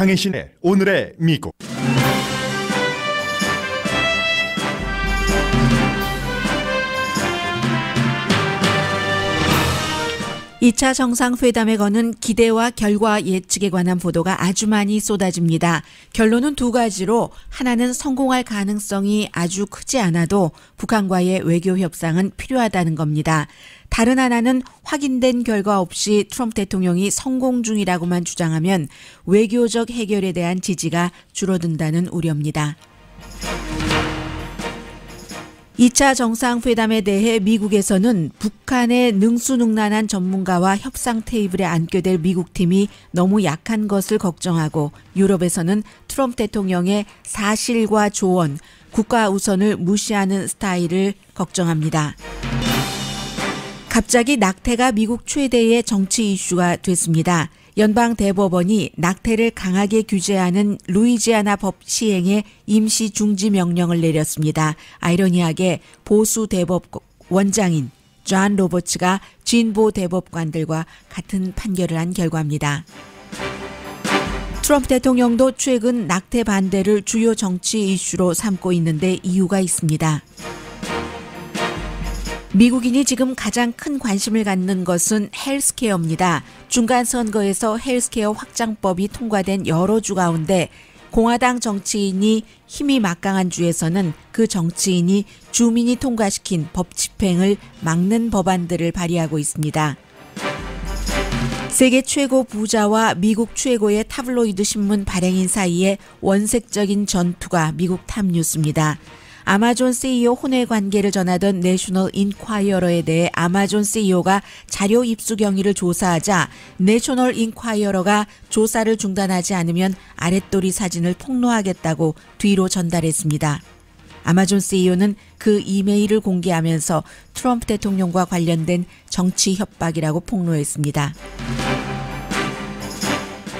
강혜신의 오늘의 미국. 2차 정상회담에 거는 기대와 결과 예측에 관한 보도가 아주 많이 쏟아집니다. 결론은 두 가지로, 하나는 성공할 가능성이 아주 크지 않아도 북한과의 외교 협상은 필요하다는 겁니다. 다른 하나는 확인된 결과 없이 트럼프 대통령이 성공 중이라고만 주장하면 외교적 해결에 대한 지지가 줄어든다는 우려입니다. 2차 정상회담에 대해 미국에서는 북한의 능수능란한 전문가와 협상 테이블에 앉게 될 미국팀이 너무 약한 것을 걱정하고, 유럽에서는 트럼프 대통령의 사실과 조언, 국가 우선을 무시하는 스타일을 걱정합니다. 갑자기 낙태가 미국 최대의 정치 이슈가 됐습니다. 연방 대법원이 낙태를 강하게 규제하는 루이지아나 법 시행에 임시 중지 명령을 내렸습니다. 아이러니하게 보수 대법 원장인 존 로버츠가 진보 대법관들과 같은 판결을 한 결과입니다. 트럼프 대통령도 최근 낙태 반대를 주요 정치 이슈로 삼고 있는데 이유가 있습니다. 미국인이 지금 가장 큰 관심을 갖는 것은 헬스케어입니다. 중간선거에서 헬스케어 확장법이 통과된 여러 주 가운데 공화당 정치인이 힘이 막강한 주에서는 그 정치인이 주민이 통과시킨 법 집행을 막는 법안들을 발의하고 있습니다. 세계 최고 부자와 미국 최고의 타블로이드 신문 발행인 사이에 원색적인 전투가 미국 탑뉴스입니다. 아마존 CEO 혼외 관계를 전하던 내셔널 인콰이어러에 대해 아마존 CEO가 자료 입수 경위를 조사하자 내셔널 인콰이어러가 조사를 중단하지 않으면 아랫도리 사진을 폭로하겠다고 뒤로 전달했습니다. 아마존 CEO는 그 이메일을 공개하면서 트럼프 대통령과 관련된 정치 협박이라고 폭로했습니다.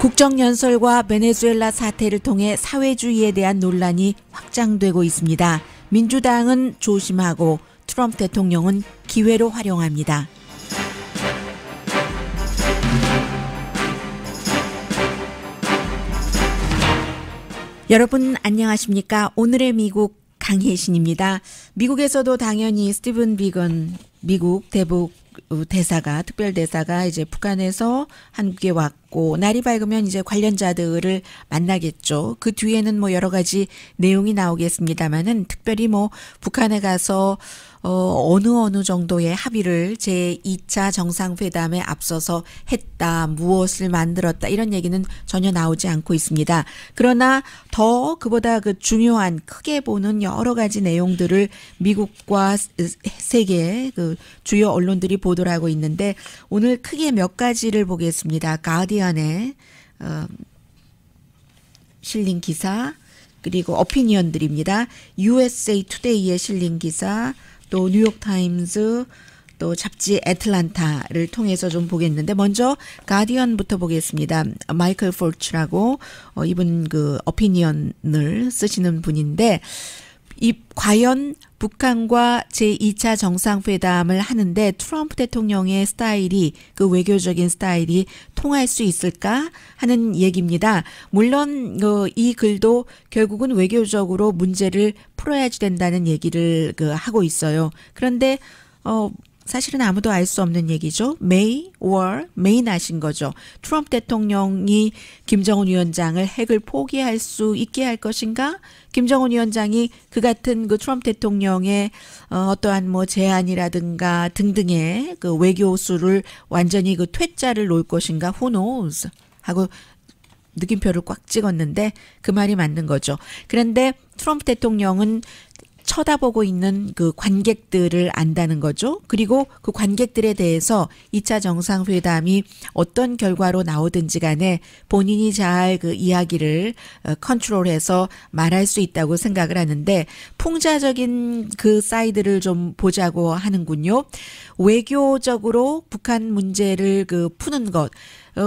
국정연설과 베네수엘라 사태를 통해 사회주의에 대한 논란이 확장되고 있습니다. 민주당은 조심하고 트럼프 대통령은 기회로 활용합니다. 여러분 안녕하십니까? 오늘의 미국 강혜신입니다. 미국에서도 당연히 스티븐 비건 미국 대북 대사가, 특별대사가 이제 북한에서 한국에 왔고, 날이 밝으면 이제 관련자들을 만나겠죠. 그 뒤에는 뭐 여러 가지 내용이 나오겠습니다만은, 특별히 뭐 북한에 가서 어느 정도의 합의를 제2차 정상회담에 앞서서 했다, 무엇을 만들었다, 이런 얘기는 전혀 나오지 않고 있습니다. 그러나 더 그보다 그 중요한, 크게 보는 여러 가지 내용들을 미국과 세계 그 주요 언론들이 보도를 하고 있는데, 오늘 크게 몇 가지를 보겠습니다. 가디언에 실린 기사, 그리고 어피니언들입니다. USA 투데이에 실린 기사, 또 뉴욕타임즈, 또 잡지 애틀란타를 통해서 좀 보겠는데, 먼저 가디언부터 보겠습니다. 마이클 폴츠라고 이분 그 어피니언을 쓰시는 분인데, 과연 북한과 제2차 정상회담을 하는데 트럼프 대통령의 스타일이, 그 외교적인 스타일이 통할 수 있을까 하는 얘기입니다. 물론 이 글도 결국은 외교적으로 문제를 풀어야지 된다는 얘기를 하고 있어요. 그런데 사실은 아무도 알 수 없는 얘기죠. May not인 거죠. 트럼프 대통령이 김정은 위원장을 핵을 포기할 수 있게 할 것인가? 김정은 위원장이 그 같은 그 트럼프 대통령의 어떠한 뭐 제안이라든가 등등의 그 외교수를 완전히 그 퇴짜를 놓을 것인가? Who knows? 하고 느낌표를 꽉 찍었는데 그 말이 맞는 거죠. 그런데 트럼프 대통령은 쳐다보고 있는 그 관객들을 안다는 거죠. 그리고 그 관객들에 대해서 2차 정상회담이 어떤 결과로 나오든지 간에 본인이 잘 그 이야기를 컨트롤해서 말할 수 있다고 생각을 하는데, 풍자적인 그 사이드를 좀 보자고 하는군요. 외교적으로 북한 문제를 그 푸는 것,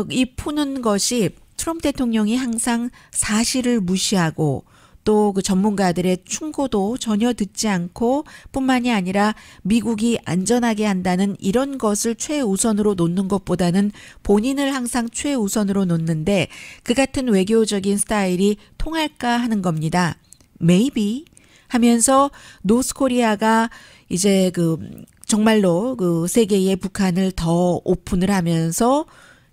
이 푸는 것이 트럼프 대통령이 항상 사실을 무시하고 또 그 전문가들의 충고도 전혀 듣지 않고 뿐만이 아니라 미국이 안전하게 한다는 이런 것을 최우선으로 놓는 것보다는 본인을 항상 최우선으로 놓는데 그 같은 외교적인 스타일이 통할까 하는 겁니다. Maybe 하면서 노스코리아가 이제 그 정말로 그 세계의 북한을 더 오픈을 하면서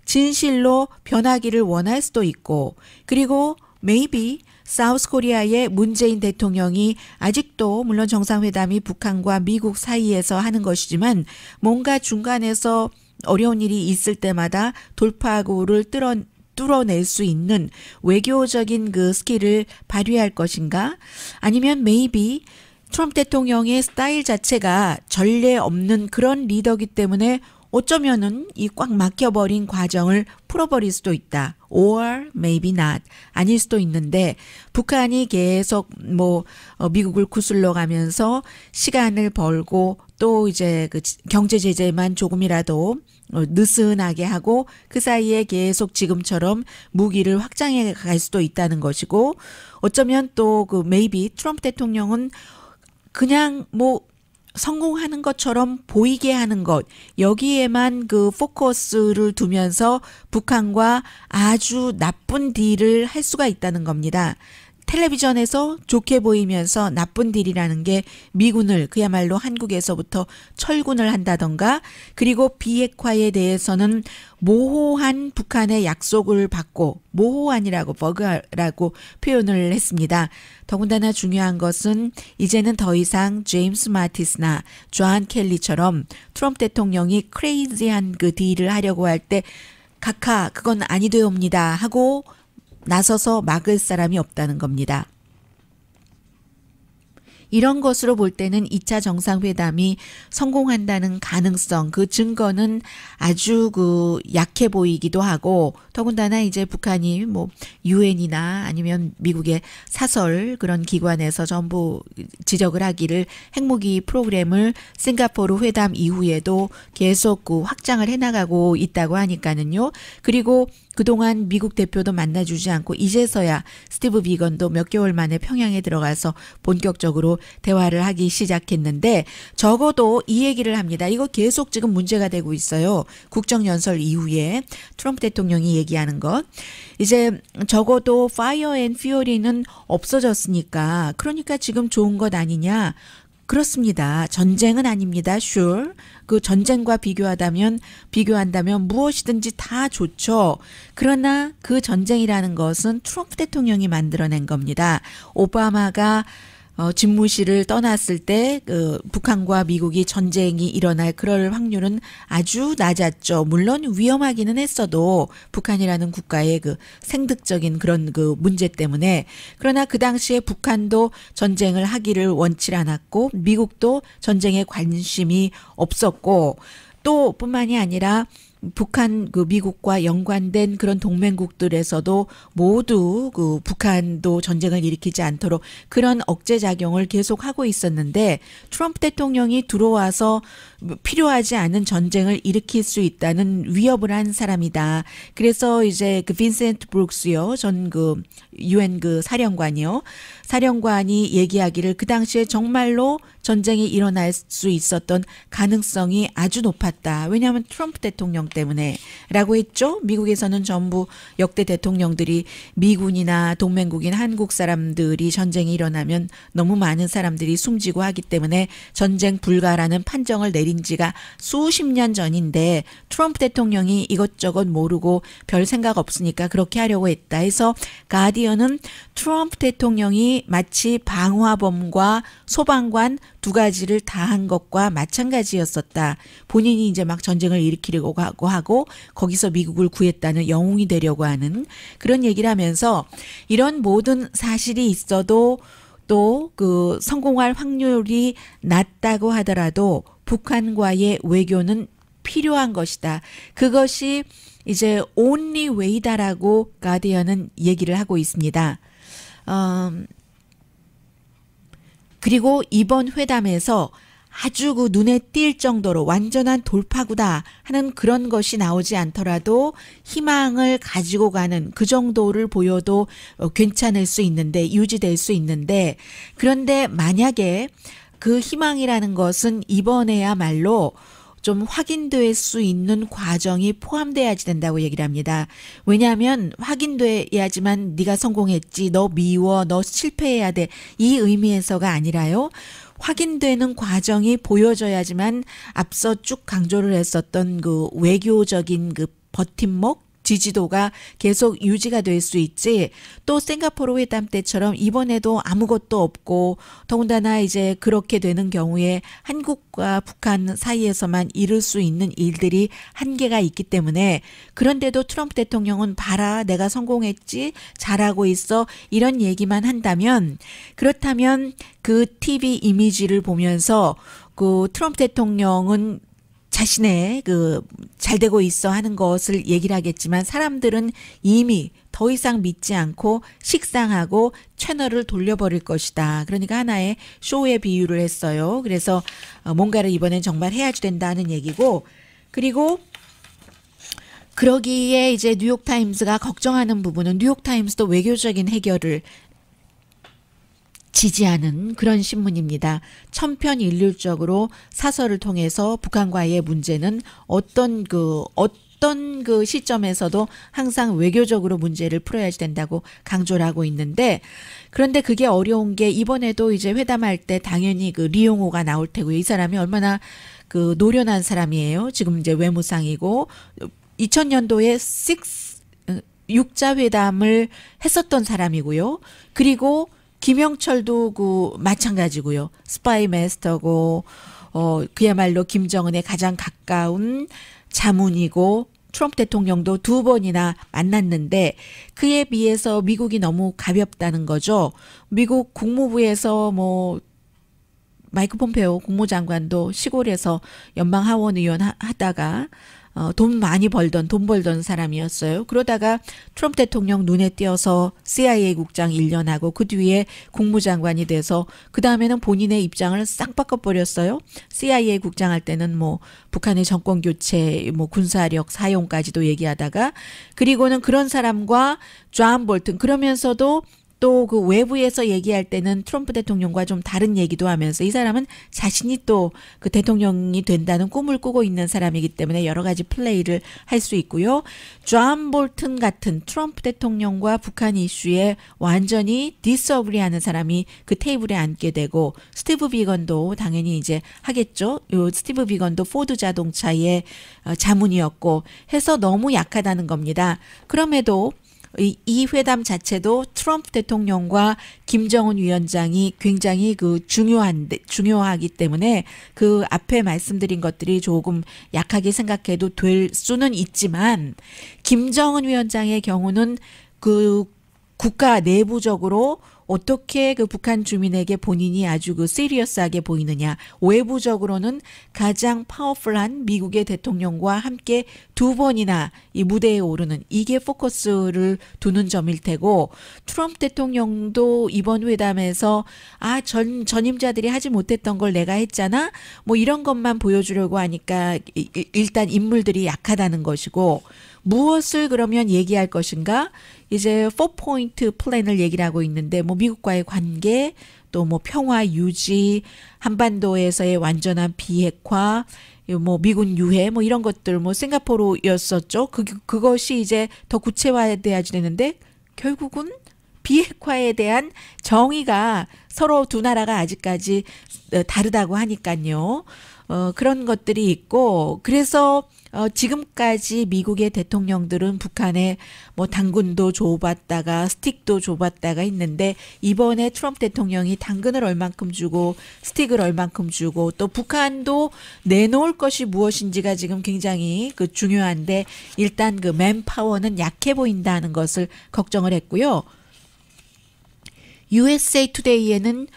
진실로 변하기를 원할 수도 있고 그리고 maybe 사우스코리아의 문재인 대통령이 아직도 물론 정상회담이 북한과 미국 사이에서 하는 것이지만 뭔가 중간에서 어려운 일이 있을 때마다 돌파구를 뚫어낼 수 있는 외교적인 그 스킬을 발휘할 것인가? 아니면 maybe 트럼프 대통령의 스타일 자체가 전례 없는 그런 리더이기 때문에 어쩌면은 이 꽉 막혀버린 과정을 풀어버릴 수도 있다. Or maybe not. 아닐 수도 있는데 북한이 계속 미국을 구슬러 가면서 시간을 벌고 또 이제 그 경제 제재만 조금이라도 느슨하게 하고 그 사이에 계속 지금처럼 무기를 확장해 갈 수도 있다는 것이고 어쩌면 또 그 maybe 트럼프 대통령은 그냥 성공하는 것처럼 보이게 하는 것 여기에만 그 포커스를 두면서 북한과 아주 나쁜 딜을 할 수가 있다는 겁니다. 텔레비전에서 좋게 보이면서 나쁜 딜이라는 게 미군을 그야말로 한국에서부터 철군을 한다던가 그리고 비핵화에 대해서는 모호한 북한의 약속을 받고 모호한이라고 버그라고 표현을 했습니다. 더군다나 중요한 것은 이제는 더 이상 제임스 마티스나 존 켈리처럼 트럼프 대통령이 크레이지한 그 딜을 하려고 할 때 각하 그건 아니되옵니다 하고 나서서 막을 사람이 없다는 겁니다. 이런 것으로 볼 때는 2차 정상회담이 성공한다는 가능성, 그 증거는 아주 그 약해 보이기도 하고 더군다나 이제 북한이 유엔이나 아니면 미국의 사설 그런 기관에서 전부 지적을 하기를 핵무기 프로그램을 싱가포르 회담 이후에도 계속 그 확장을 해나가고 있다고 하니까는요. 그리고 그동안 미국 대표도 만나주지 않고 이제서야 스티브 비건도 몇 개월 만에 평양에 들어가서 본격적으로 대화를 하기 시작했는데 적어도 이 얘기를 합니다. 이거 계속 지금 문제가 되고 있어요. 국정연설 이후에 트럼프 대통령이 얘기하는 것. 이제 적어도 Fire and Fury는 없어졌으니까 그러니까 지금 좋은 것 아니냐. 그렇습니다. 전쟁은 아닙니다. Sure. 그 전쟁과 비교한다면 무엇이든지 다 좋죠. 그러나 그 전쟁이라는 것은 트럼프 대통령이 만들어낸 겁니다. 오바마가 집무실을 떠났을 때 북한과 미국이 전쟁이 일어날 그럴 확률은 아주 낮았죠. 물론 위험하기는 했어도 북한이라는 국가의 그 생득적인 그런 그 문제 때문에 그러나 그 당시에 북한도 전쟁을 하기를 원치 않았고 미국도 전쟁에 관심이 없었고 또 뿐만이 아니라 북한 그 미국과 연관된 그런 동맹국들에서도 모두 그 북한도 전쟁을 일으키지 않도록 그런 억제 작용을 계속 하고 있었는데 트럼프 대통령이 들어와서 필요하지 않은 전쟁을 일으킬 수 있다는 위협을 한 사람이다. 그래서 이제 그 빈센트 브룩스요. 전 그 유엔 그 사령관이 얘기하기를 그 당시에 정말로 전쟁이 일어날 수 있었던 가능성이 아주 높았다. 왜냐하면 트럼프 대통령 때문에 라고 했죠. 미국에서는 전부 역대 대통령들이 미군이나 동맹국인 한국 사람들이 전쟁이 일어나면 너무 많은 사람들이 숨지고 하기 때문에 전쟁 불가라는 판정을 내린 지가 수십 년 전인데 트럼프 대통령이 이것저것 모르고 별 생각 없으니까 그렇게 하려고 했다 해서 가디언은 트럼프 대통령이 마치 방화범과 소방관 두 가지를 다 한 것과 마찬가지였었다. 본인이 이제 막 전쟁을 일으키려고 하고 거기서 미국을 구했다는 영웅이 되려고 하는 그런 얘기를 하면서 이런 모든 사실이 있어도 또 그 성공할 확률이 낮다고 하더라도 북한과의 외교는 필요한 것이다. 그것이 이제 only way다라고 가디언은 얘기를 하고 있습니다. 그리고 이번 회담에서 아주 그 눈에 띌 정도로 완전한 돌파구다 하는 그런 것이 나오지 않더라도 희망을 가지고 가는 그 정도를 보여도 괜찮을 수 있는데 유지될 수 있는데 그런데 만약에 그 희망이라는 것은 이번에야말로 좀 확인될 수 있는 과정이 포함돼야지 된다고 얘기를 합니다. 왜냐하면 확인돼야지만 네가 성공했지, 너 미워, 너 실패해야 돼. 이 의미에서가 아니라요. 확인되는 과정이 보여져야지만 앞서 쭉 강조를 했었던 그 외교적인 그 버팀목 지지도가 계속 유지가 될 수 있지. 또 싱가포르 회담 때처럼 이번에도 아무것도 없고 더군다나 이제 그렇게 되는 경우에 한국과 북한 사이에서만 이룰 수 있는 일들이 한계가 있기 때문에 그런데도 트럼프 대통령은 봐라 내가 성공했지 잘하고 있어 이런 얘기만 한다면 그렇다면 그 TV 이미지를 보면서 그 트럼프 대통령은 자신의 그 잘 되고 있어 하는 것을 얘기를 하겠지만 사람들은 이미 더 이상 믿지 않고 식상하고 채널을 돌려버릴 것이다. 그러니까 하나의 쇼에 비유를 했어요. 그래서 뭔가를 이번엔 정말 해야지 된다는 얘기고 그리고 그러기에 이제 뉴욕타임스가 걱정하는 부분은 뉴욕타임스도 외교적인 해결을 지지하는 그런 신문입니다. 천편일률적으로 사설을 통해서 북한과의 문제는 어떤 그 시점에서도 항상 외교적으로 문제를 풀어야지 된다고 강조를 하고 있는데 그런데 그게 어려운 게 이번에도 이제 회담할 때 당연히 그 리용호가 나올 테고요. 이 사람이 얼마나 그 노련한 사람이에요. 지금 이제 외무상이고 2000년도에 6자 회담을 했었던 사람이고요. 그리고 김영철도 그 마찬가지고요. 스파이 마스터고 그야말로 김정은의 가장 가까운 자문이고 트럼프 대통령도 2번이나 만났는데 그에 비해서 미국이 너무 가볍다는 거죠. 미국 국무부에서 뭐 마이크 폼페오 국무장관도 시골에서 연방 하원 의원 하다가 돈 벌던 사람이었어요. 그러다가 트럼프 대통령 눈에 띄어서 CIA 국장 1년 하고 그 뒤에 국무장관이 돼서 그 다음에는 본인의 입장을 싹 바꿔버렸어요. CIA 국장 할 때는 뭐 북한의 정권 교체, 뭐 군사력 사용까지도 얘기하다가 그리고는 그런 사람과 존 볼튼 그러면서도 또 그 외부에서 얘기할 때는 트럼프 대통령과 좀 다른 얘기도 하면서 이 사람은 자신이 또 그 대통령이 된다는 꿈을 꾸고 있는 사람이기 때문에 여러 가지 플레이를 할 수 있고요. 존 볼튼 같은 트럼프 대통령과 북한 이슈에 완전히 디스어그리하는 사람이 그 테이블에 앉게 되고 스티브 비건도 당연히 이제 하겠죠. 요 스티브 비건도 포드 자동차의 자문이었고 해서 너무 약하다는 겁니다. 그럼에도 이 회담 자체도 트럼프 대통령과 김정은 위원장이 굉장히 그 중요하기 때문에 그 앞에 말씀드린 것들이 조금 약하게 생각해도 될 수는 있지만 김정은 위원장의 경우는 그 국가 내부적으로 어떻게 그 북한 주민에게 본인이 아주 그 시리어스하게 보이느냐. 외부적으로는 가장 파워풀한 미국의 대통령과 함께 2번이나 이 무대에 오르는 이게 포커스를 두는 점일 테고 트럼프 대통령도 이번 회담에서 전임자들이 하지 못했던 걸 내가 했잖아. 뭐 이런 것만 보여주려고 하니까 일단 인물들이 약하다는 것이고 무엇을 그러면 얘기할 것인가? 이제 4포인트 플랜을 얘기를 하고 있는데 뭐 미국과의 관계 또 뭐 평화 유지 한반도에서의 완전한 비핵화 뭐 미군 유해 뭐 이런 것들 뭐 싱가포르였었죠. 그것이 이제 더 구체화돼야지 되는데 결국은 비핵화에 대한 정의가 서로 두 나라가 아직까지 다르다고 하니까요. 그런 것들이 있고 그래서 지금까지 미국의 대통령들은 북한에 뭐 당근도 줘봤다가 스틱도 줘봤다가 했는데 이번에 트럼프 대통령이 당근을 얼만큼 주고 스틱을 얼만큼 주고 또 북한도 내놓을 것이 무엇인지가 지금 굉장히 그 중요한데 일단 그 맨파워는 약해 보인다는 것을 걱정을 했고요. USA 투데이에는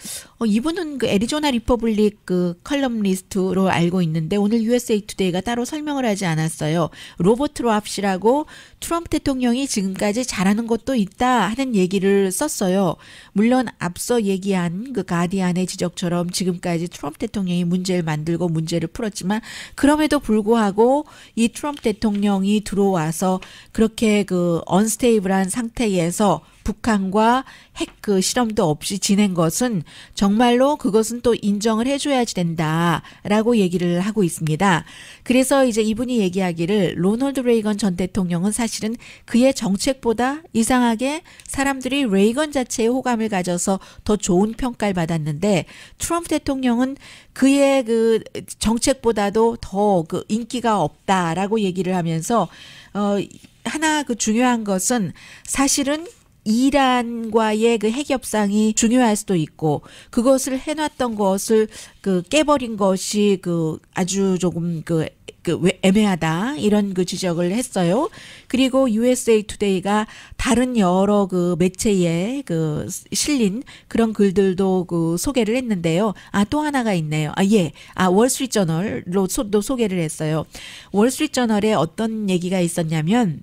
이분은 그 애리조나 리퍼블릭 그 컬럼리스트로 알고 있는데 오늘 USA 투데이가 따로 설명을 하지 않았어요. 로버트 랍시라고 트럼프 대통령이 지금까지 잘하는 것도 있다 하는 얘기를 썼어요. 물론 앞서 얘기한 그 가디안의 지적처럼 지금까지 트럼프 대통령이 문제를 만들고 문제를 풀었지만 그럼에도 불구하고 이 트럼프 대통령이 들어와서 그렇게 그 언스테이블한 상태에서 북한과 핵 그 실험도 없이 지낸 것은 정말로 그것은 또 인정을 해줘야지 된다라고 얘기를 하고 있습니다. 그래서 이제 이분이 얘기하기를 로널드 레이건 전 대통령은 사실은 그의 정책보다 이상하게 사람들이 레이건 자체에 호감을 가져서 더 좋은 평가를 받았는데 트럼프 대통령은 그의 그 정책보다도 더 그 인기가 없다라고 얘기를 하면서 하나 그 중요한 것은 사실은 이란과의 그 핵 협상이 중요할 수도 있고 그것을 해놨던 것을 그 깨버린 것이 그 아주 조금 그 애매하다 이런 그 지적을 했어요. 그리고 USA 투데이가 다른 여러 그 매체에 그 실린 그런 글들도 그 소개를 했는데요. 또 하나가 있네요. 월스트리트저널로도 소개를 했어요. 월스트리트저널에 어떤 얘기가 있었냐면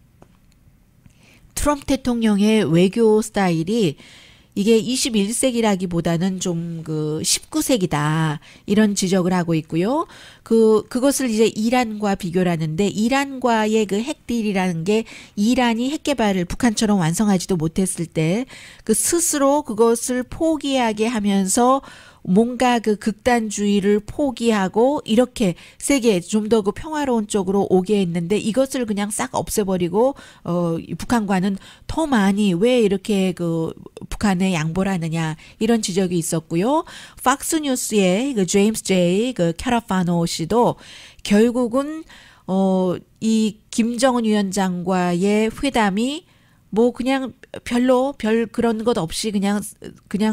트럼프 대통령의 외교 스타일이 이게 21세기라기보다는 좀 그 19세기다. 이런 지적을 하고 있고요. 그것을 이제 이란과 비교를 하는데 이란과의 그 핵딜이라는 게 이란이 핵 개발을 북한처럼 완성하지도 못했을 때 그 스스로 그것을 포기하게 하면서 뭔가 그 극단주의를 포기하고 이렇게 세계 좀 더 그 평화로운 쪽으로 오게 했는데 이것을 그냥 싹 없애버리고 북한과는 더 많이 왜 이렇게 그 북한에 양보를 하느냐 이런 지적이 있었고요. 팍스뉴스의 그 제임스 제이 그 캐라파노 씨도 결국은 이 김정은 위원장과의 회담이 뭐 그냥 별 그런 것 없이 그냥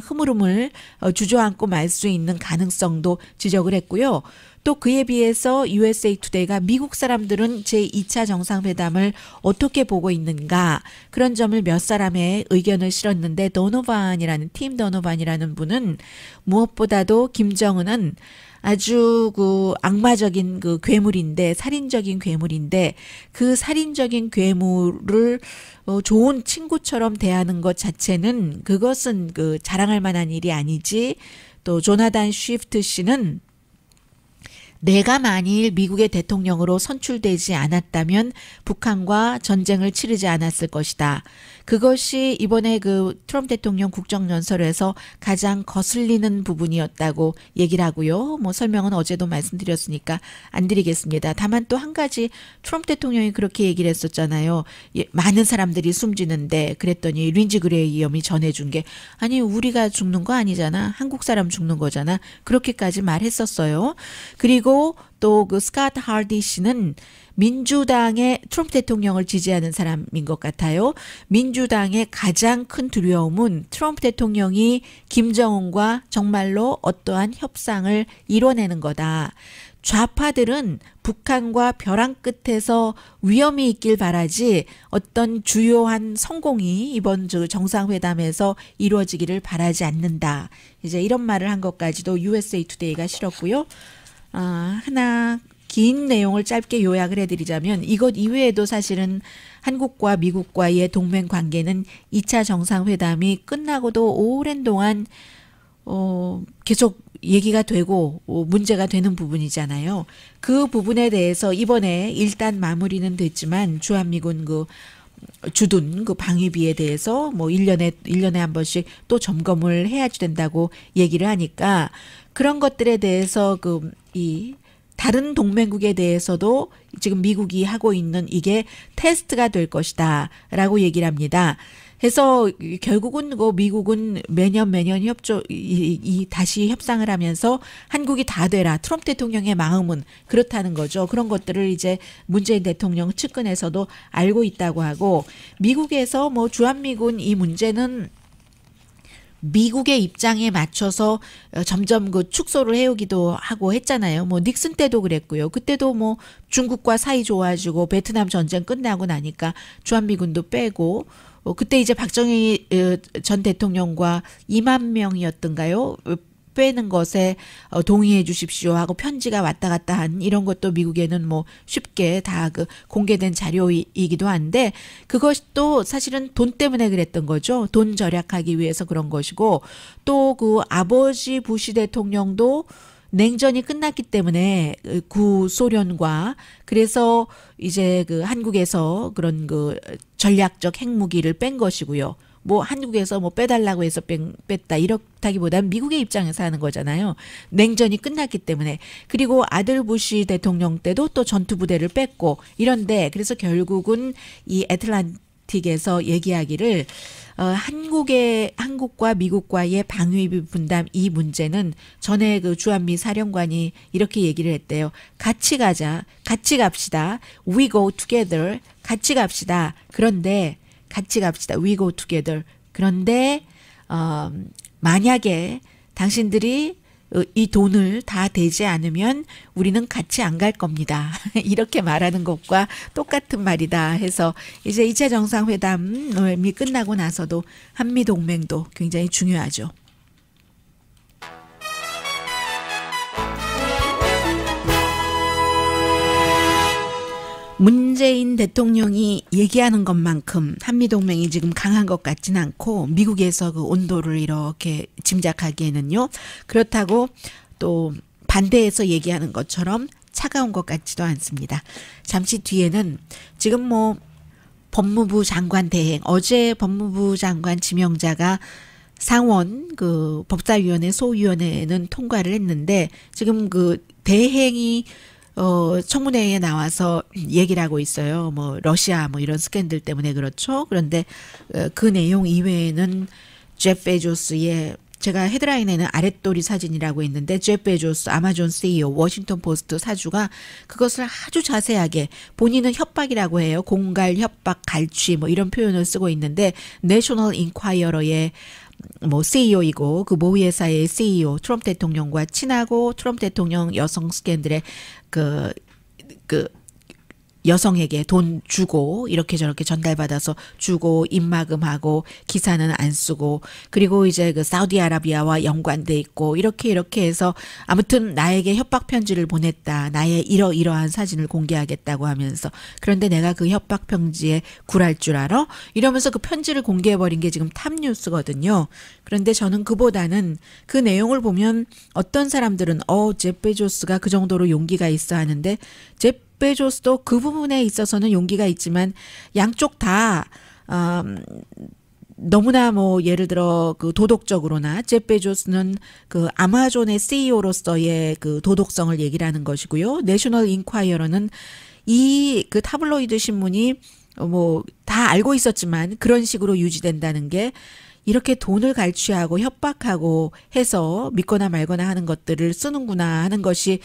흐물흐물 주저앉고 말 수 있는 가능성도 지적을 했고요. 또 그에 비해서 USA 투데이가 미국 사람들은 제2차 정상회담을 어떻게 보고 있는가 그런 점을 몇 사람의 의견을 실었는데 팀 도노반이라는 분은 무엇보다도 김정은은 아주 그 악마적인 그 괴물인데 살인적인 괴물인데 그 살인적인 괴물을 좋은 친구처럼 대하는 것 자체는 그것은 그 자랑할 만한 일이 아니지. 또 조나단 쉬프트 씨는 내가 만일 미국의 대통령으로 선출되지 않았다면 북한과 전쟁을 치르지 않았을 것이다. 그것이 이번에 그 트럼프 대통령 국정연설에서 가장 거슬리는 부분이었다고 얘기를 하고요. 뭐 설명은 어제도 말씀드렸으니까 안 드리겠습니다. 다만 또 한 가지 트럼프 대통령이 그렇게 얘기를 했었잖아요. 많은 사람들이 숨지는데 그랬더니 린지 그레이엄이 전해준 게 아니 우리가 죽는 거 아니잖아. 한국 사람 죽는 거잖아. 그렇게까지 말했었어요. 그리고 또 그 스캇 하디 씨는 민주당의 트럼프 대통령을 지지하는 사람인 것 같아요. 민주당의 가장 큰 두려움은 트럼프 대통령이 김정은과 정말로 어떠한 협상을 이뤄내는 거다. 좌파들은 북한과 벼랑 끝에서 위험이 있길 바라지 어떤 주요한 성공이 이번 정상회담에서 이루어지기를 바라지 않는다. 이제 이런 말을 한 것까지도 USA 투데이가 실었고요. 하나 긴 내용을 짧게 요약을 해드리자면 이것 이외에도 사실은 한국과 미국과의 동맹 관계는 2차 정상회담이 끝나고도 오랜 동안 계속 얘기가 되고 문제가 되는 부분이잖아요. 그 부분에 대해서 이번에 일단 마무리는 됐지만 주한미군 주둔 방위비에 대해서 뭐 1년에 한 번씩 또 점검을 해야지 된다고 얘기를 하니까 그런 것들에 대해서 이 다른 동맹국에 대해서도 지금 미국이 하고 있는 이게 테스트가 될 것이다라고 얘기를 합니다. 해서 결국은 미국은 매년 다시 협상을 하면서 한국이 다 되라. 트럼프 대통령의 마음은 그렇다는 거죠. 그런 것들을 이제 문재인 대통령 측근에서도 알고 있다고 하고 미국에서 뭐 주한미군 이 문제는 미국의 입장에 맞춰서 점점 축소를 해오기도 하고 했잖아요. 뭐 닉슨 때도 그랬고요. 그때도 뭐 중국과 사이 좋아지고 베트남 전쟁 끝나고 나니까 주한미군도 빼고 그때 이제 박정희 전 대통령과 2만 명이었던가요? 빼는 것에 동의해 주십시오 하고 편지가 왔다 갔다 한 이런 것도 미국에는 뭐 쉽게 다 그 공개된 자료이기도 한데 그것도 사실은 돈 때문에 그랬던 거죠. 돈 절약하기 위해서 그런 것이고 또 그 아버지 부시 대통령도 냉전이 끝났기 때문에 구소련과 그래서 이제 그 한국에서 그런 그 전략적 핵무기를 뺀 것이고요. 뭐 한국에서 뭐 빼달라고 해서 뺐다 이렇다기보다는 미국의 입장에서 하는 거잖아요. 냉전이 끝났기 때문에. 그리고 아들 부시 대통령 때도 또 전투부대를 뺐고 이런데 그래서 결국은 이 애틀란틱에서 얘기하기를 한국과 미국과의 방위비 분담 이 문제는 전에 그 주한미 사령관이 이렇게 얘기를 했대요. 같이 가자. 같이 갑시다. We go together. 같이 갑시다. 그런데 같이 갑시다. We go together. 그런데 만약에 당신들이 이 돈을 다 대지 않으면 우리는 같이 안 갈 겁니다. 이렇게 말하는 것과 똑같은 말이다 해서 이제 2차 정상회담이 끝나고 나서도 한미동맹도 굉장히 중요하죠. 문재인 대통령이 얘기하는 것만큼 한미동맹이 지금 강한 것 같지는 않고 미국에서 그 온도를 이렇게 짐작하기에는요. 그렇다고 또 반대해서 얘기하는 것처럼 차가운 것 같지도 않습니다. 잠시 뒤에는 지금 뭐 법무부 장관 대행 어제 법무부 장관 지명자가 상원 그 법사위원회 소위원회는 통과를 했는데 지금 그 대행이 청문회에 나와서 얘기를 하고 있어요. 뭐 러시아 뭐 이런 스캔들 때문에 그렇죠. 그런데 그 내용 이외에는 제프 베조스의 제가 헤드라인에는 아랫도리 사진이라고 있는데 제프 베조스 아마존 CEO 워싱턴 포스트 사주가 그것을 아주 자세하게 본인은 협박이라고 해요. 공갈 협박 갈취 뭐 이런 표현을 쓰고 있는데 내셔널 인콰이어러의 뭐 CEO이고 그 모 회사의 CEO 트럼프 대통령과 친하고 트럼프 대통령 여성 스캔들의 그 여성에게 돈 주고 이렇게 저렇게 전달받아서 주고 입막음하고 기사는 안 쓰고 그리고 이제 그 사우디아라비아와 연관돼 있고 이렇게 해서 아무튼 나에게 협박 편지를 보냈다. 나의 이러이러한 사진을 공개하겠다고 하면서 그런데 내가 그 협박 편지에 굴할 줄 알아? 이러면서 그 편지를 공개해버린 게 지금 탑뉴스거든요. 그런데 저는 그보다는 그 내용을 보면 어떤 사람들은 제프 베조스가 그 정도로 용기가 있어 하는데 제프 베조스도 그 부분에 있어서는 용기가 있지만 양쪽 다 너무나 뭐 예를 들어 그 도덕적으로나 제프 베조스는 그 아마존의 CEO로서의 그 도덕성을 얘기를 하는 것이고요. 내셔널 인콰이어러는 이 그 타블로이드 신문이 뭐 다 알고 있었지만 그런 식으로 유지된다는 게 이렇게 돈을 갈취하고 협박하고 해서 믿거나 말거나 하는 것들을 쓰는구나 하는 것이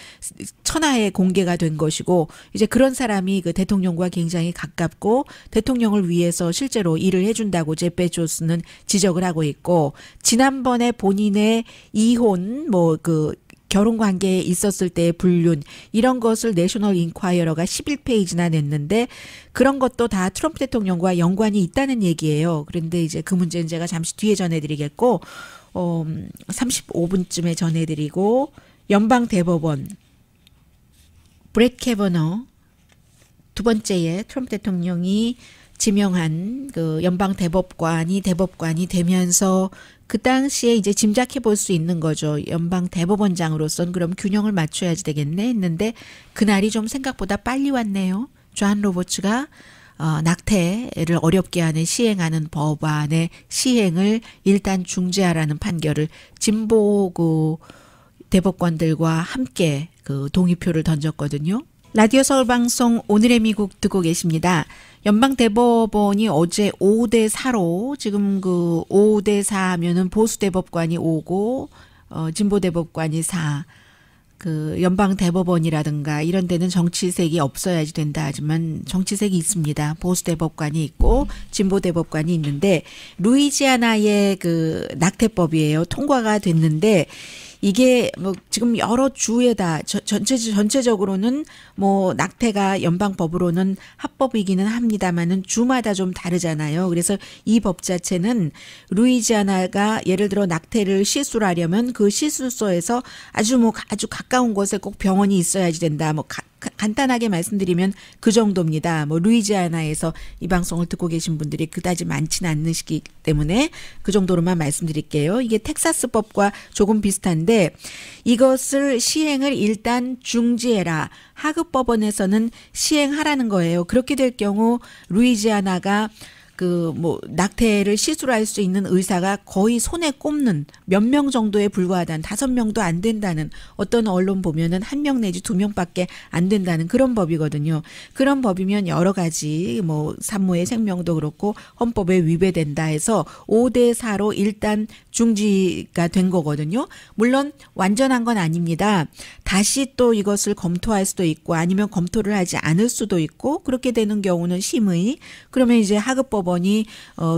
천하에 공개가 된 것이고 이제 그런 사람이 그 대통령과 굉장히 가깝고 대통령을 위해서 실제로 일을 해준다고 제프 베조스는 지적을 하고 있고 지난번에 본인의 이혼 뭐 그 결혼 관계에 있었을 때의 불륜 이런 것을 내셔널 인콰이어러가 11페이지나 냈는데 그런 것도 다 트럼프 대통령과 연관이 있다는 얘기예요. 그런데 이제 그 문제는 제가 잠시 뒤에 전해드리겠고 35분쯤에 전해드리고 연방 대법원 브렛 캐버너 두 번째에 트럼프 대통령이 지명한 그 연방 대법관이 되면서 그 당시에 이제 짐작해 볼 수 있는 거죠. 연방 대법원장으로서는 그럼 균형을 맞춰야지 되겠네 했는데 그날이 좀 생각보다 빨리 왔네요. 존 로버츠가 낙태를 어렵게 하는 시행하는 법안의 시행을 일단 중지하라는 판결을 진보 그 대법관들과 함께 그 동의표를 던졌거든요. 라디오 서울 방송 오늘의 미국 듣고 계십니다. 연방대법원이 어제 5대 4로 지금 그 5대 4하면은 보수대법관이 5고 진보대법관이 4. 그 연방대법원이라든가 이런 데는 정치색이 없어야지 된다 하지만 정치색이 있습니다. 보수대법관이 있고 진보대법관이 있는데 루이지아나의 그 낙태법이에요. 통과가 됐는데 이게 뭐 지금 여러 주에다 전체적으로는 뭐 낙태가 연방법으로는 합법이기는 합니다만은 주마다 좀 다르잖아요. 그래서 이 법 자체는 루이지아나가 예를 들어 낙태를 시술을 하려면 그 시술소에서 아주 가까운 곳에 꼭 병원이 있어야지 된다. 뭐 간단하게 말씀드리면 그 정도입니다. 뭐 루이지아나에서 이 방송을 듣고 계신 분들이 그다지 많지는 않으시기 때문에 그 정도로만 말씀드릴게요. 이게 텍사스법과 조금 비슷한데 이것을 시행을 일단 중지해라. 하급법원에서는 시행하라는 거예요. 그렇게 될 경우 루이지아나가 그 뭐 낙태를 시술할 수 있는 의사가 거의 손에 꼽는 몇 명 정도에 불과하다는 5명도 안 된다는 어떤 언론 보면은 1명 내지 2명밖에 안 된다는 그런 법이거든요. 그런 법이면 여러 가지 뭐 산모의 생명도 그렇고 헌법에 위배된다 해서 5대 4로 일단 중지가 된 거거든요. 물론 완전한 건 아닙니다. 다시 또 이것을 검토할 수도 있고 아니면 검토를 하지 않을 수도 있고 그렇게 되는 경우는 심의 그러면 이제 하급법원이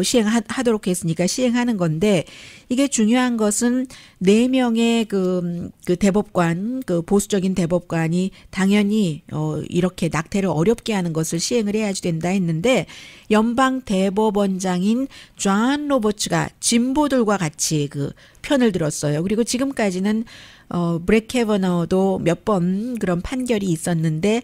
시행하도록 했으니까 시행하는 건데 이게 중요한 것은 4명의 그 대법관 그 보수적인 대법관이 당연히 이렇게 낙태를 어렵게 하는 것을 시행을 해야지 된다 했는데 연방 대법원장인 존 로버츠가 진보들과 같이 그 편을 들었어요. 그리고 지금까지는 브렛 캐버너도 몇 번 그런 판결이 있었는데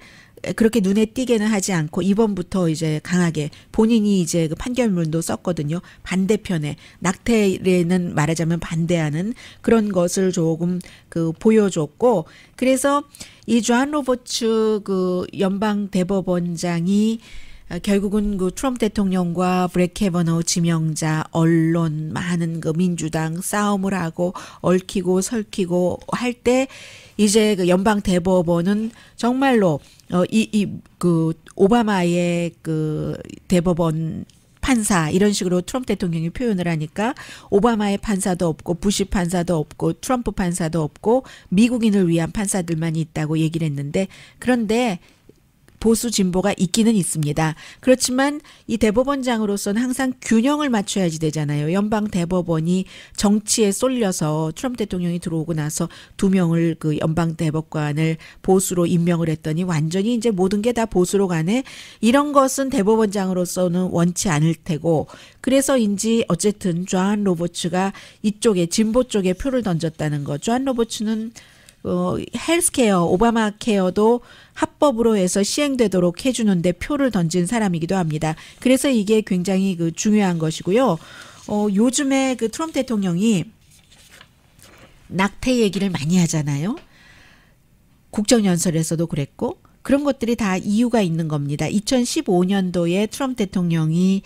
그렇게 눈에 띄게는 하지 않고 이번부터 이제 강하게 본인이 이제 그 판결문도 썼거든요. 반대편에 낙태에는 말하자면 반대하는 그런 것을 조금 그 보여줬고 그래서 이 존 로버츠 그 연방 대법원장이 결국은 그 트럼프 대통령과 브렛 캐버너 지명자 언론 많은 그 민주당 싸움을 하고 얽히고 설키고 할 때 이제 그 연방 대법원은 정말로 그 오바마의 그 대법원 판사 이런 식으로 트럼프 대통령이 표현을 하니까 오바마의 판사도 없고 부시 판사도 없고 트럼프 판사도 없고 미국인을 위한 판사들만 있다고 얘기를 했는데 그런데 보수 진보가 있기는 있습니다. 그렇지만 이 대법원장으로서는 항상 균형을 맞춰야지 되잖아요. 연방 대법원이 정치에 쏠려서 트럼프 대통령이 들어오고 나서 2명을 그 연방 대법관을 보수로 임명을 했더니 완전히 이제 모든 게 다 보수로 가네. 이런 것은 대법원장으로서는 원치 않을 테고 그래서인지 어쨌든 존 로버츠가 이쪽에 진보 쪽에 표를 던졌다는 거. 존 로버츠는 헬스케어, 오바마 케어도 합법으로 해서 시행되도록 해주는데 표를 던진 사람이기도 합니다. 그래서 이게 굉장히 그 중요한 것이고요. 요즘에 그 트럼프 대통령이 낙태 얘기를 많이 하잖아요. 국정연설에서도 그랬고 그런 것들이 다 이유가 있는 겁니다. 2015년도에 트럼프 대통령이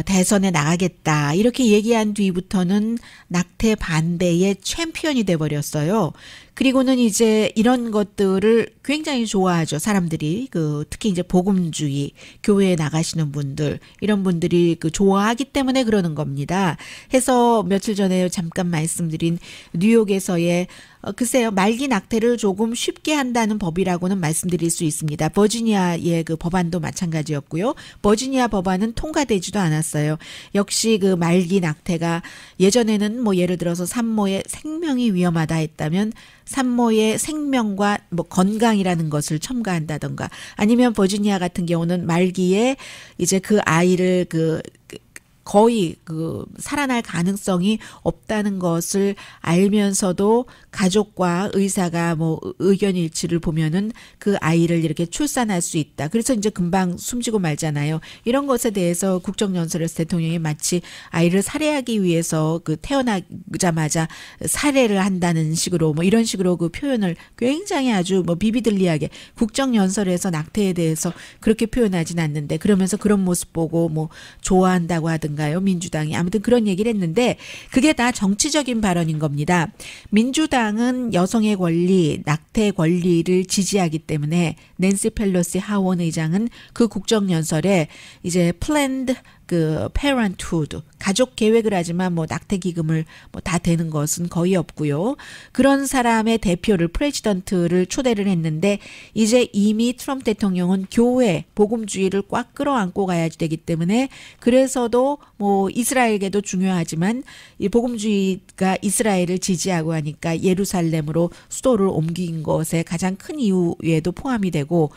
대선에 나가겠다 이렇게 얘기한 뒤부터는 낙태 반대의 챔피언이 돼버렸어요. 그리고는 이제 이런 것들을 굉장히 좋아하죠. 사람들이 특히 이제 복음주의 교회에 나가시는 분들 이런 분들이 좋아하기 때문에 그러는 겁니다. 해서 며칠 전에 잠깐 말씀드린 뉴욕에서의 글쎄요 말기 낙태를 조금 쉽게 한다는 법이라고는 말씀드릴 수 있습니다. 버지니아의 그 법안도 마찬가지였고요. 버지니아 법안은 통과되지도 않았어요. 역시 그 말기 낙태가 예전에는 뭐 예를 들어서 산모의 생명이 위험하다 했다면 산모의 생명과 뭐 건강이라는 것을 첨가한다던가 아니면 버지니아 같은 경우는 말기에 이제 그 아이를 거의 살아날 가능성이 없다는 것을 알면서도 가족과 의사가 뭐 의견 일치를 보면은 그 아이를 이렇게 출산할 수 있다. 그래서 이제 금방 숨지고 말잖아요. 이런 것에 대해서 국정연설에서 대통령이 마치 아이를 살해하기 위해서 태어나자마자 살해를 한다는 식으로 뭐 이런 식으로 그 표현을 굉장히 아주 뭐 비비들리하게 국정연설에서 낙태에 대해서 그렇게 표현하진 않는데 그러면서 그런 모습 보고 뭐 좋아한다고 하든가 민주당이 아무튼 그런 얘기를 했는데 그게 다 정치적인 발언인 겁니다. 민주당은 여성의 권리, 낙태 권리를 지지하기 때문에 낸시 펠로시 하원 의장은 그 국정연설에 이제 플랜드 그 parenthood 가족 계획을 하지만 뭐 낙태 기금을 뭐 다 되는 것은 거의 없고요. 그런 사람의 대표를 프레지던트를 초대를 했는데 이제 이미 트럼프 대통령은 교회 복음주의를 꽉 끌어안고 가야 되기 때문에 그래서도 뭐 이스라엘계도 중요하지만 이 복음주의가 이스라엘을 지지하고 하니까 예루살렘으로 수도를 옮긴 것에 가장 큰 이유에도 포함이 되고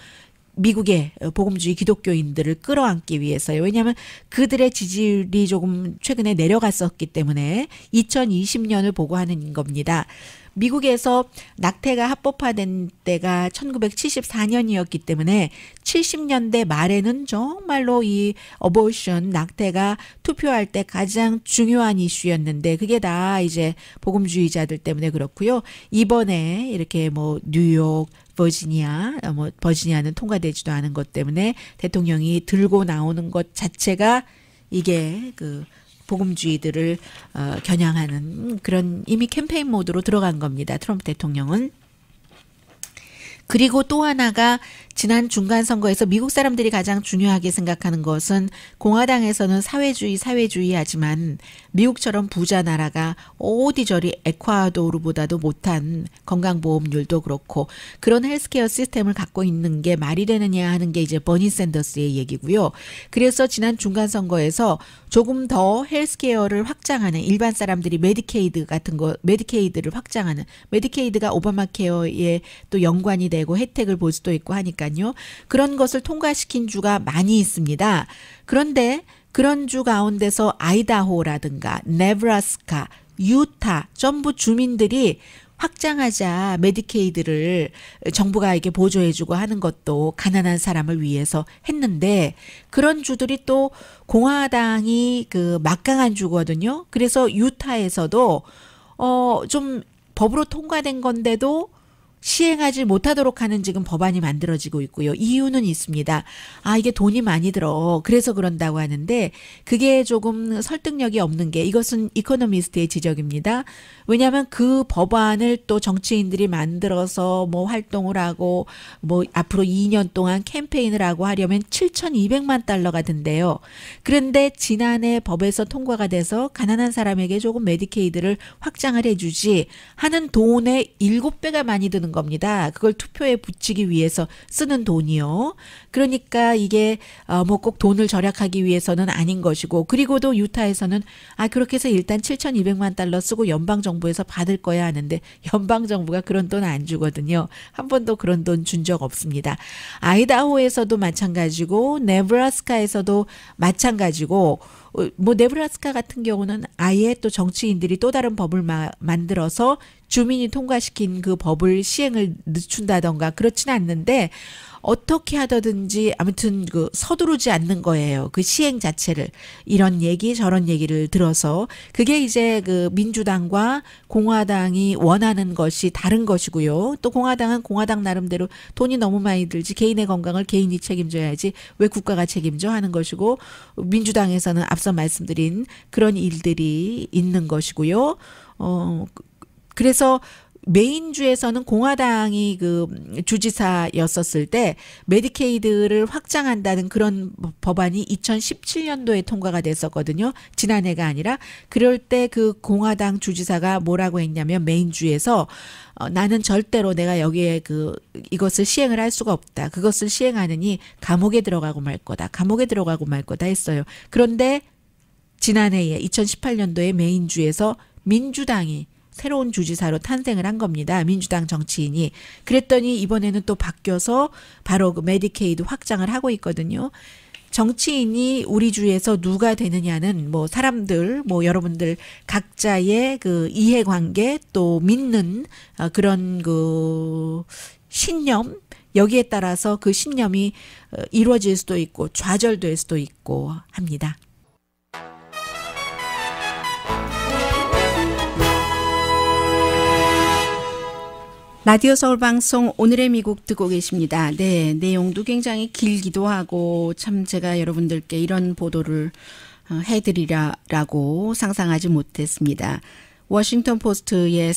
미국의 복음주의 기독교인들을 끌어안기 위해서요. 왜냐하면 그들의 지지율이 조금 최근에 내려갔었기 때문에 2020년을 보고 하는 겁니다. 미국에서 낙태가 합법화된 때가 1974년이었기 때문에 70년대 말에는 정말로 이 어보션 낙태가 투표할 때 가장 중요한 이슈였는데 그게 다 이제 복음주의자들 때문에 그렇고요. 이번에 이렇게 뭐 뉴욕 버지니아는 통과되지도 않은 것 때문에 대통령이 들고 나오는 것 자체가 이게 그 복음주의들을 겨냥하는 그런 이미 캠페인 모드로 들어간 겁니다. 트럼프 대통령은. 그리고 또 하나가 지난 중간선거에서 미국 사람들이 가장 중요하게 생각하는 것은 공화당에서는 사회주의 하지만 미국처럼 부자 나라가 어디저리 에콰도르보다도 못한 건강보험률도 그렇고 그런 헬스케어 시스템을 갖고 있는 게 말이 되느냐 하는 게 이제 버니 샌더스의 얘기고요. 그래서 지난 중간선거에서 조금 더 헬스케어를 확장하는 일반 사람들이 메디케이드 같은 거 메디케이드를 확장하는 메디케이드가 오바마케어에 또 연관이 되고 혜택을 볼 수도 있고 하니까요. 그런 것을 통과시킨 주가 많이 있습니다. 그런데 그런 주 가운데서 아이다호라든가 네브라스카, 유타 전부 주민들이 확장하자 메디케이드를 정부가 이렇게 보조해주고 하는 것도 가난한 사람을 위해서 했는데 그런 주들이 또 공화당이 그 막강한 주거든요. 그래서 유타에서도 좀 법으로 통과된 건데도 시행하지 못하도록 하는 지금 법안이 만들어지고 있고요. 이유는 있습니다. 이게 돈이 많이 들어. 그래서 그런다고 하는데 그게 조금 설득력이 없는 게 이것은 이코노미스트의 지적입니다. 왜냐하면 그 법안을 또 정치인들이 만들어서 뭐 활동을 하고 뭐 앞으로 2년 동안 캠페인을 하고 하려면 7,200만 달러가 든대요. 그런데 지난해 법에서 통과가 돼서 가난한 사람에게 조금 메디케이드를 확장을 해주지 하는 돈의 7배가 많이 드는 겁니다. 그걸 투표에 붙이기 위해서 쓰는 돈이요. 그러니까 이게 뭐 꼭 돈을 절약하기 위해서는 아닌 것이고 그리고도 유타에서는 그렇게 해서 일단 7,200만 달러 쓰고 연방정부에서 받을 거야 하는데 연방정부가 그런 돈 안 주거든요. 한 번도 그런 돈 준 적 없습니다. 아이다호에서도 마찬가지고 네브라스카에서도 마찬가지고 뭐 네브라스카 같은 경우는 아예 또 정치인들이 또 다른 법을 만들어서 주민이 통과시킨 그 법을 시행을 늦춘다던가 그렇지는 않는데 어떻게 하더든지 아무튼 그 서두르지 않는 거예요. 그 시행 자체를 이런 얘기 저런 얘기를 들어서 그게 이제 그 민주당과 공화당이 원하는 것이 다른 것이고요. 또 공화당은 공화당 나름대로 돈이 너무 많이 들지 개인의 건강을 개인이 책임져야지 왜 국가가 책임져 하는 것이고 민주당에서는 앞서 말씀드린 그런 일들이 있는 것이고요. 그래서 메인주에서는 공화당이 그 주지사였었을 때 메디케이드를 확장한다는 그런 법안이 2017년도에 통과가 됐었거든요. 지난해가 아니라. 그럴 때 그 공화당 주지사가 뭐라고 했냐면 메인주에서 나는 절대로 내가 여기에 이것을 시행을 할 수가 없다. 그것을 시행하느니 감옥에 들어가고 말 거다. 감옥에 들어가고 말 거다 했어요. 그런데 지난해에 2018년도에 메인주에서 민주당이 새로운 주지사로 탄생을 한 겁니다. 민주당 정치인이. 그랬더니 이번에는 또 바뀌어서 바로 그 메디케이드 확장을 하고 있거든요. 정치인이 우리 주에서 누가 되느냐는 뭐 사람들, 뭐 여러분들 각자의 그 이해관계 또 믿는 그런 그 신념 여기에 따라서 그 신념이 이루어질 수도 있고 좌절될 수도 있고 합니다. 라디오 서울 방송 오늘의 미국 듣고 계십니다. 네, 내용도 굉장히 길기도 하고 참 제가 여러분들께 이런 보도를 해드리라고 상상하지 못했습니다. 워싱턴 포스트의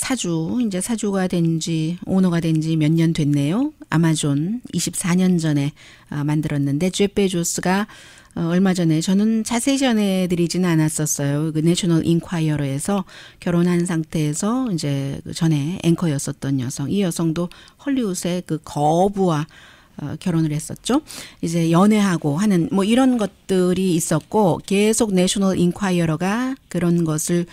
이제 사주가 된지 오너가 된지 몇 년 됐네요. 아마존 24년 전에 만들었는데 제프 베조스가 얼마 전에 저는 자세히 전해드리지는 않았었어요. 그 내셔널 인콰이어러에서 결혼한 상태에서 이제 그 전에 앵커였었던 여성, 이 여성도 헐리우드의 그 거부와 결혼을 했었죠. 이제 연애하고 하는 뭐 이런 것들이 있었고 계속 내셔널 인콰이어러가 그런 것을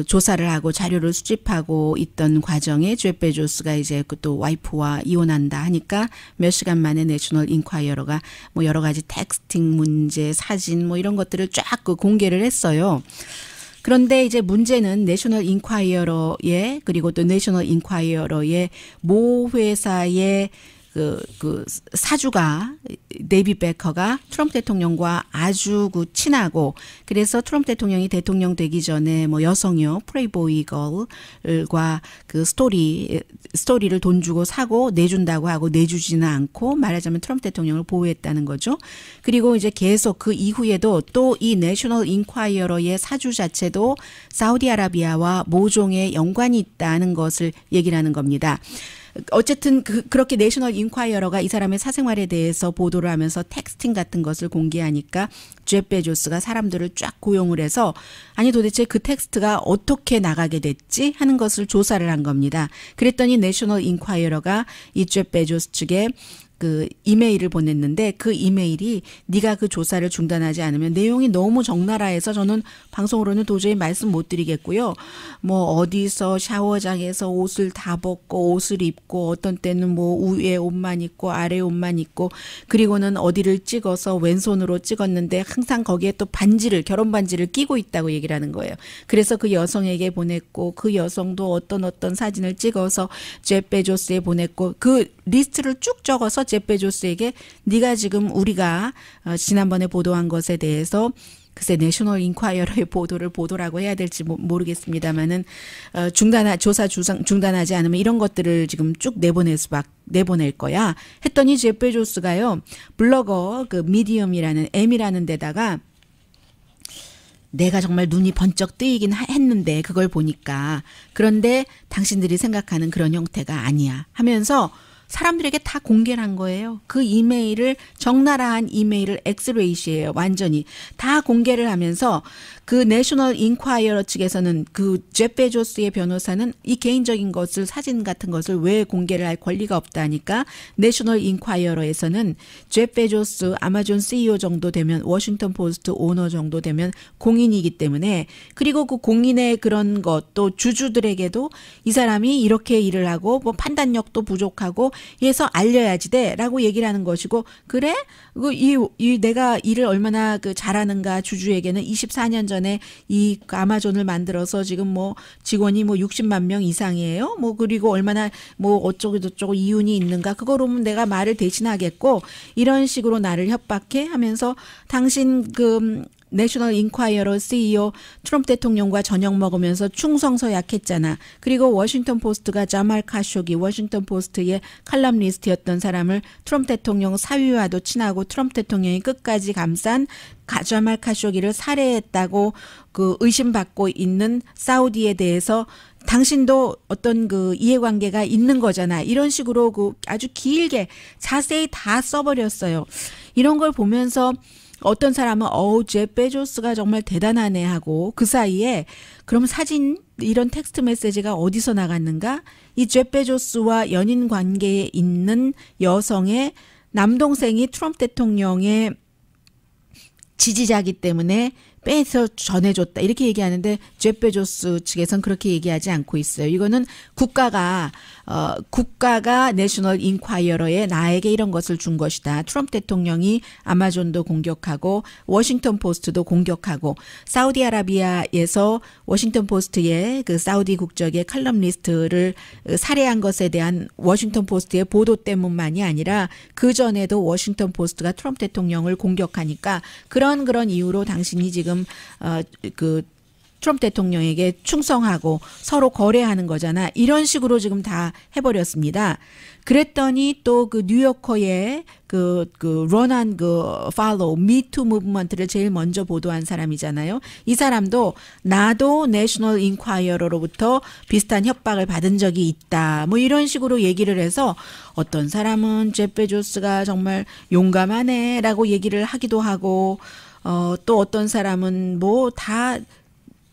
조사를 하고 자료를 수집하고 있던 과정에 제프 베조스가 이제 또 와이프와 이혼한다 하니까 몇 시간 만에 내셔널 인콰이어러가 뭐 여러 가지 텍스팅 문제, 사진 뭐 이런 것들을 쫙 그 공개를 했어요. 그런데 이제 문제는 내셔널 인콰이어러의 그리고 또 내셔널 인콰이어러의 모 회사의 그 사주가 데이비 베커가 트럼프 대통령과 아주 그 친하고 그래서 트럼프 대통령이 대통령 되기 전에 뭐 여성이요 프레이보이 걸과 그 스토리를 돈 주고 사고 내준다고 하고 내주지는 않고 말하자면 트럼프 대통령을 보호했다는 거죠. 그리고 이제 계속 그 이후에도 또 이 내셔널 인콰이어러의 사주 자체도 사우디아라비아와 모종의 연관이 있다는 것을 얘기를 하는 겁니다. 어쨌든 그렇게 내셔널 인콰이어러가 이 사람의 사생활에 대해서 보도를 하면서 텍스팅 같은 것을 공개하니까 제프 베조스가 사람들을 쫙 고용을 해서 아니 도대체 그 텍스트가 어떻게 나가게 됐지 하는 것을 조사를 한 겁니다. 그랬더니 내셔널 인콰이어러가 이 제프 베조스 측에 그 이메일을 보냈는데 그 이메일이 네가 그 조사를 중단하지 않으면 내용이 너무 적나라해서 저는 방송으로는 도저히 말씀 못 드리겠고요. 뭐 어디서 샤워장에서 옷을 다 벗고 옷을 입고 어떤 때는 뭐 위에 옷만 입고 아래 옷만 입고 그리고는 어디를 찍어서 왼손으로 찍었는데 항상 거기에 또 반지를 결혼 반지를 끼고 있다고 얘기를 하는 거예요. 그래서 그 여성에게 보냈고 그 여성도 어떤 사진을 찍어서 제프 베조스에 보냈고 그 리스트를 쭉 적어서 제프 베조스에게 네가 지금 우리가 지난번에 보도한 것에 대해서 글쎄 내셔널 인콰이어러의 보도라고 해야 될지 모르겠습니다만은 조사 중단하지 않으면 이런 것들을 지금 쭉 내보낼 거야 했더니 제프 베조스가요 블로거 그 미디엄이라는 M이라는 데다가 내가 정말 눈이 번쩍 뜨이긴 했는데 그걸 보니까 그런데 당신들이 생각하는 그런 형태가 아니야 하면서 사람들에게 다 공개를 한 거예요. 그 이메일을 적나라한 이메일을 엑스레이시예요. 완전히 다 공개를 하면서 그 내셔널 인콰이어러 측에서는 그 제프 베조스의 변호사는 이 개인적인 것을 사진 같은 것을 왜 공개를 할 권리가 없다니까 내셔널 인콰이어러에서는 제프 베조스 아마존 CEO 정도 되면 워싱턴 포스트 오너 정도 되면 공인이기 때문에 그리고 그 공인의 그런 것 또 주주들에게도 이 사람이 이렇게 일을 하고 뭐 판단력도 부족하고 해서 알려야지 돼라고 얘기를 하는 것이고 그래? 이 내가 일을 얼마나 그 잘하는가 주주에게는 24년 전에 이 아마존을 만들어서 지금 뭐 직원이 뭐 60만 명 이상이에요. 뭐 그리고 얼마나 뭐 어쩌고 저쩌고 이윤이 있는가 그거로는 내가 말을 대신하겠고 이런 식으로 나를 협박해 하면서 당신 그 내셔널 인콰이어러 CEO 트럼프 대통령과 저녁 먹으면서 충성서 약했잖아. 그리고 워싱턴 포스트가 자말 카쇼기 워싱턴 포스트의 칼럼니스트였던 사람을 트럼프 대통령 사위와도 친하고 트럼프 대통령이 끝까지 감싼 자말 카쇼기를 살해했다고 그 의심받고 있는 사우디에 대해서 당신도 어떤 그 이해관계가 있는 거잖아. 이런 식으로 그 아주 길게 자세히 다 써버렸어요. 이런 걸 보면서 어떤 사람은 제프 베조스가 정말 대단하네 하고 그 사이에 그럼 사진 이런 텍스트 메시지가 어디서 나갔는가? 이 제프 베조스와 연인 관계에 있는 여성의 남동생이 트럼프 대통령의 지지자기 때문에 빼서 전해줬다 이렇게 얘기하는데 제프 베조스 측에서는 그렇게 얘기하지 않고 있어요. 이거는 국가가 내셔널 인콰이어러에 나에게 이런 것을 준 것이다. 트럼프 대통령이 아마존도 공격하고 워싱턴 포스트도 공격하고 사우디아라비아에서 워싱턴 포스트의 그 사우디 국적의 칼럼니스트를 살해한 것에 대한 워싱턴 포스트의 보도 때문만이 아니라 그 전에도 워싱턴 포스트가 트럼프 대통령을 공격하니까 그런 이유로 당신이 지금 그 트럼프 대통령에게 충성하고 서로 거래하는 거잖아. 이런 식으로 지금 다 해버렸습니다. 그랬더니 또 그 뉴요커의 그 로난 팔로우 미투 무브먼트를 제일 먼저 보도한 사람이잖아요. 이 사람도 나도 내셔널 인콰이어로부터 비슷한 협박을 받은 적이 있다. 뭐 이런 식으로 얘기를 해서 어떤 사람은 제프 베조스가 정말 용감하네라고 얘기를 하기도 하고 또 어떤 사람은 뭐 다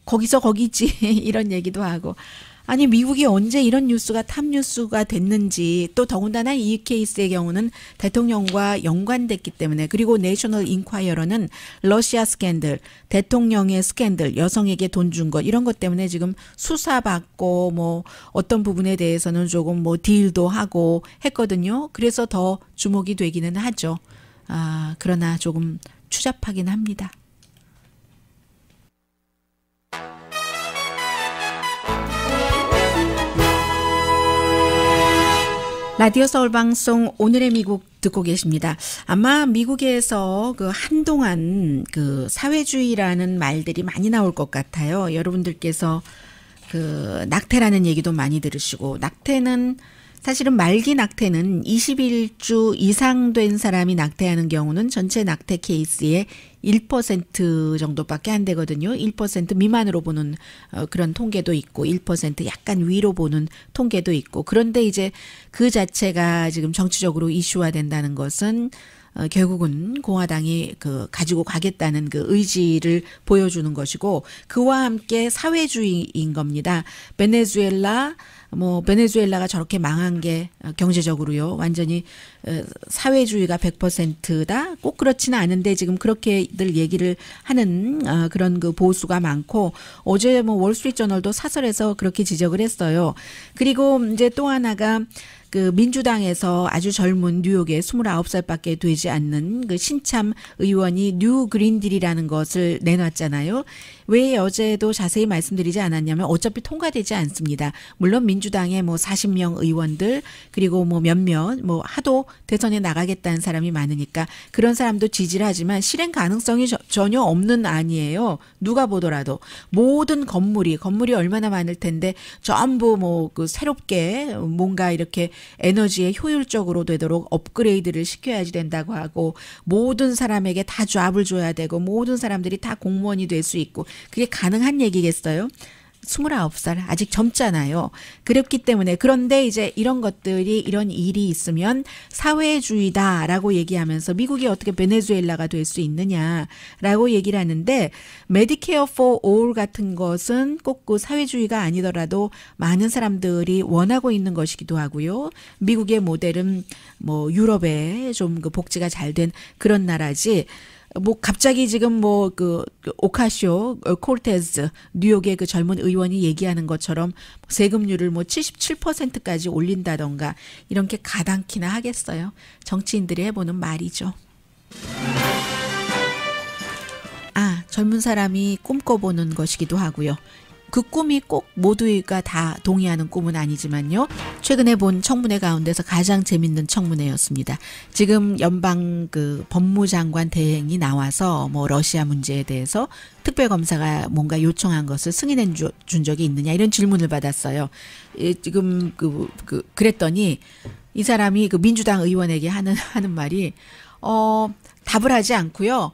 거기서 거기지 이런 얘기도 하고. 아니 미국이 언제 이런 뉴스가 탑 뉴스가 됐는지 또 더군다나 이 케이스의 경우는 대통령과 연관됐기 때문에 그리고 내셔널 인콰이어러는 러시아 스캔들, 대통령의 스캔들, 여성에게 돈 준 것 이런 것 때문에 지금 수사받고 뭐 어떤 부분에 대해서는 조금 뭐 딜도 하고 했거든요. 그래서 더 주목이 되기는 하죠. 그러나 조금 추잡하긴 합니다. 라디오 서울 방송 오늘의 미국 듣고 계십니다. 아마 미국에서 그 한동안 그 사회주의라는 말들이 많이 나올 것 같아요. 여러분들께서 그 낙태라는 얘기도 많이 들으시고 낙태는 사실은 말기 낙태는 21주 이상 된 사람이 낙태하는 경우는 전체 낙태 케이스의 1% 정도밖에 안 되거든요. 1% 미만으로 보는 그런 통계도 있고 1% 약간 위로 보는 통계도 있고 그런데 이제 그 자체가 지금 정치적으로 이슈화된다는 것은 결국은 공화당이 그 가지고 가겠다는 그 의지를 보여주는 것이고 그와 함께 사회주의인 겁니다. 베네수엘라가 저렇게 망한 게 경제적으로요. 완전히 사회주의가 100%다. 꼭 그렇지는 않은데 지금 그렇게들 얘기를 하는 그런 그 보수가 많고 어제 뭐 월스트리트저널도 사설에서 그렇게 지적을 했어요. 그리고 이제 또 하나가 그 민주당에서 아주 젊은 뉴욕의 29살밖에 되지 않는 그 신참 의원이 뉴 그린딜이라는 것을 내놨잖아요. 왜 어제도 자세히 말씀드리지 않았냐면 어차피 통과되지 않습니다. 물론 민주당의 뭐 40명 의원들 그리고 뭐 몇몇 뭐 하도 대선에 나가겠다는 사람이 많으니까 그런 사람도 지지를 하지만 실행 가능성이 전혀 없는 안이에요. 누가 보더라도 모든 건물이 얼마나 많을 텐데 전부 뭐 그 새롭게 뭔가 이렇게 에너지에 효율적으로 되도록 업그레이드를 시켜야지 된다고 하고 모든 사람에게 다 잡을 줘야 되고 모든 사람들이 다 공무원이 될 수 있고 그게 가능한 얘기겠어요? 29살 아직 젊잖아요. 그렇기 때문에 그런데 이제 이런 것들이 이런 일이 있으면 사회주의다라고 얘기하면서 미국이 어떻게 베네수엘라가 될 수 있느냐라고 얘기를 하는데 메디케어 for all 같은 것은 꼭 그 사회주의가 아니더라도 많은 사람들이 원하고 있는 것이기도 하고요. 미국의 모델은 뭐 유럽에 좀 그 복지가 잘 된 그런 나라지. 뭐 갑자기 지금 뭐 그 오카시오 콜테즈 뉴욕의 그 젊은 의원이 얘기하는 것처럼 세금률을 뭐 77%까지 올린다던가 이런 게 가당키나 하겠어요. 정치인들이 해보는 말이죠. 젊은 사람이 꿈꿔보는 것이기도 하고요. 그 꿈이 꼭 모두가 다 동의하는 꿈은 아니지만요. 최근에 본 청문회 가운데서 가장 재밌는 청문회였습니다. 지금 연방 그 법무장관 대행이 나와서 뭐 러시아 문제에 대해서 특별검사가 뭔가 요청한 것을 승인해 준 적이 있느냐 이런 질문을 받았어요. 지금 그랬더니 이 사람이 그 민주당 의원에게 하는 말이 답을 하지 않고요.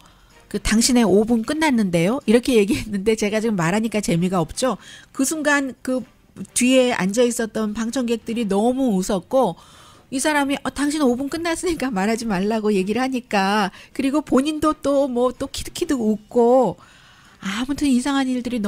당신의 5분 끝났는데요. 이렇게 얘기했는데 제가 지금 말하니까 재미가 없죠. 그 순간 그 뒤에 앉아 있었던 방청객들이 너무 웃었고 이 사람이 당신 5분 끝났으니까 말하지 말라고 얘기를 하니까 그리고 본인도 또 키득키득 웃고 아무튼 이상한 일들이 너무